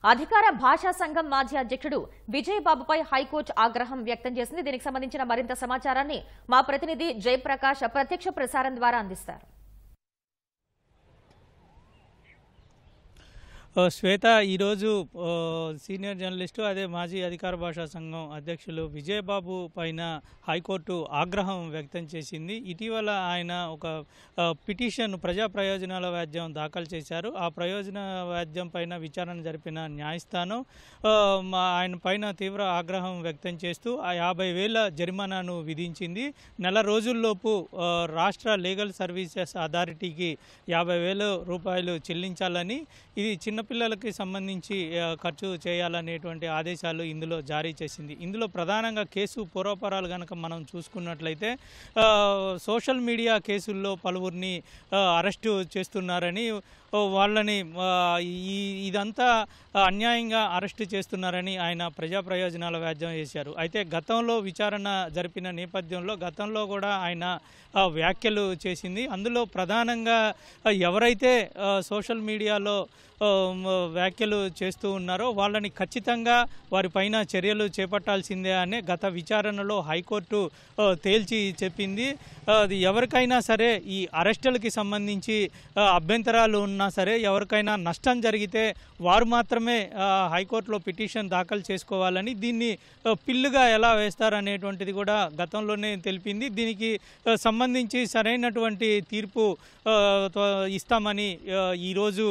అధికార భాషా సంఘం మాజీ అధ్యక్షుడు విజయబాబుపై హైకోర్టు ఆగ్రహం వ్యక్తం చేసింది. దీనికి సంబంధించిన మరింత సమాచారాన్ని మా ప్రతినిధి జయప్రకాష్ ప్రత్యక్ష ప్రసారం ద్వారా అందిస్తారు. శ్వేత, ఈరోజు సీనియర్ జర్నలిస్టు అదే మాజీ అధికార భాషా సంఘం అధ్యక్షులు విజయబాబు పైన హైకోర్టు ఆగ్రహం వ్యక్తం చేసింది. ఇటీవల ఆయన ఒక పిటిషన్ ప్రజా ప్రయోజనాల వ్యాజ్యం దాఖలు చేశారు. ఆ ప్రయోజన వ్యాజ్యం పైన విచారణ జరిపిన న్యాయస్థానం ఆయన పైన తీవ్ర ఆగ్రహం వ్యక్తం చేస్తూ 50,000 జరిమానాను విధించింది. నెల రోజుల్లోపు రాష్ట్ర లీగల్ సర్వీసెస్ అథారిటీకి 50,000 రూపాయలు చెల్లించాలని, ఇది చిన్నపిల్లలకి సంబంధించి ఖర్చు చేయాలనేటువంటి ఆదేశాలు ఇందులో జారీ చేసింది. ఇందులో ప్రధానంగా కేసు పూర్వపరాలు కనుక మనం చూసుకున్నట్లయితే సోషల్ మీడియా కేసుల్లో పలువురిని అరెస్టు చేస్తున్నారని, వాళ్ళని ఇదంతా అన్యాయంగా అరెస్టు చేస్తున్నారని ఆయన ప్రజా ప్రయోజనాల వ్యాజ్యం చేశారు. అయితే గతంలో విచారణ జరిపిన నేపథ్యంలో గతంలో కూడా ఆయన వ్యాఖ్యలు చేసింది. అందులో ప్రధానంగా ఎవరైతే సోషల్ మీడియాలో వ్యాఖ్యలు చేస్తూ ఉన్నారో వాళ్ళని ఖచ్చితంగా వారిపైన చర్యలు చేపట్టాల్సిందే అనే గత విచారణలో హైకోర్టు తేల్చి చెప్పింది. అది ఎవరికైనా సరే ఈ అరెస్టులకి సంబంధించి అభ్యంతరాలు ఉన్నా సరే, ఎవరికైనా నష్టం జరిగితే వారు మాత్రమే హైకోర్టులో పిటిషన్ దాఖలు చేసుకోవాలని, దీన్ని పిల్లుగా ఎలా వేస్తారనేటువంటిది కూడా గతంలోనే తెలిపింది. దీనికి సంబంధించి సరైనటువంటి తీర్పు ఇస్తామని ఈరోజు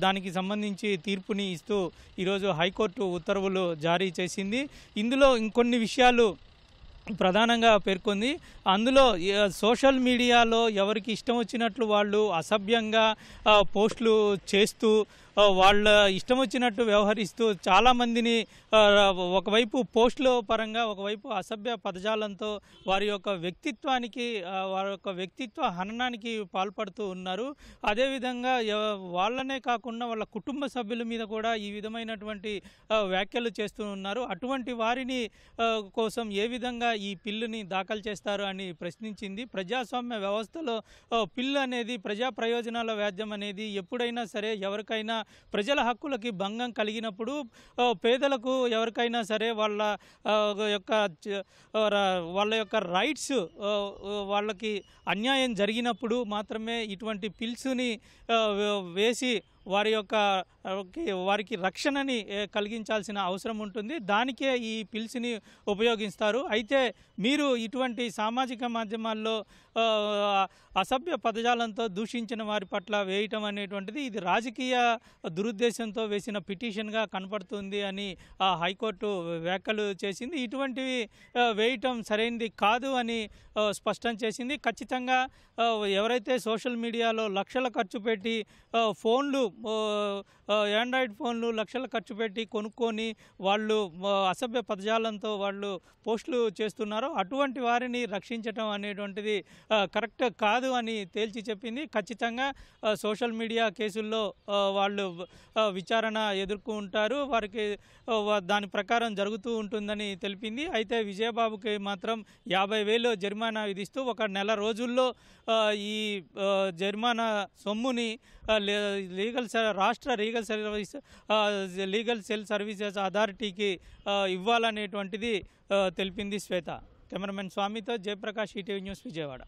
దానికి సంబంధించి తీర్పుని ఇస్తూ ఈరోజు హైకోర్టు ఉత్తర్వులు జారీ చేసింది. ఇందులో ఇంకొన్ని విషయాలు ప్రధానంగా పేర్కొంది. అందులో సోషల్ మీడియాలో ఎవరికి ఇష్టం వచ్చినట్లు వాళ్ళు అసభ్యంగా పోస్టులు చేస్తూ వాళ్ళ ఇష్టం వచ్చినట్టు వ్యవహరిస్తూ చాలామందిని ఒకవైపు పోస్టుల పరంగా, ఒకవైపు అసభ్య పదజాలంతో వారి యొక్క వ్యక్తిత్వానికి, వారి యొక్క వ్యక్తిత్వ హననానికి పాల్పడుతూ ఉన్నారు. అదేవిధంగా వాళ్ళనే కాకుండా వాళ్ళ కుటుంబ సభ్యుల మీద కూడా ఈ విధమైనటువంటి వ్యాఖ్యలు చేస్తూ ఉన్నారు. అటువంటి వారిని కోసం ఏ విధంగా ఈ పిల్లుని దాఖలు చేస్తారు అని ప్రశ్నించింది. ప్రజాస్వామ్య వ్యవస్థలో పిల్లు అనేది, ప్రజా ప్రయోజనాల వ్యాజ్యం అనేది ఎప్పుడైనా సరే ఎవరికైనా ప్రజల హక్కులకి భంగం కలిగినప్పుడు, పేదలకు ఎవరికైనా సరే వాళ్ళ యొక్క రైట్స్ వాళ్ళకి అన్యాయం జరిగినప్పుడు మాత్రమే ఇటువంటి పిల్స్ని వేసి వారికి రక్షణని కలిగించాల్సిన అవసరం ఉంటుంది. దానికే ఈ పిల్స్ని ఉపయోగిస్తారు. అయితే మీరు ఇటువంటి సామాజిక మాధ్యమాల్లో అసభ్య పదజాలంతో దూషించిన వారి పట్ల వేయటం అనేటువంటిది ఇది రాజకీయ దురుద్దేశంతో వేసిన పిటిషన్గా కనపడుతుంది అని హైకోర్టు వ్యాఖ్యలు చేసింది. ఇటువంటివి వేయటం సరైనది కాదు అని స్పష్టం చేసింది. ఖచ్చితంగా ఎవరైతే సోషల్ మీడియాలో లక్షల ఖర్చు పెట్టి ఫోన్లు, ఆండ్రాయిడ్ ఫోన్లు లక్షలు ఖర్చు పెట్టి కొనుక్కొని వాళ్ళు అసభ్య పదజాలంతో వాళ్ళు పోస్టులు చేస్తున్నారో అటువంటి వారిని రక్షించటం అనేటువంటిది కరెక్ట్ కాదు అని తేల్చి చెప్పింది. ఖచ్చితంగా సోషల్ మీడియా కేసుల్లో వాళ్ళు విచారణ ఎదుర్కొంటారు, వారికి దాని ప్రకారం జరుగుతూ ఉంటుందని తెలిపింది. అయితే విజయబాబుకి మాత్రం 50,000 జరిమానా విధిస్తూ ఒక నెల రోజుల్లో ఈ జరిమానా సొమ్ముని రాష్ట్ర లీగల్ సెల్ సర్వీసెస్ అథారిటీకి ఇవ్వాలనేటువంటిది తెలిపింది. శ్వేత, కెమెరామెన్ స్వామితో జయప్రకాష్, ఈటీవీ న్యూస్, విజయవాడ.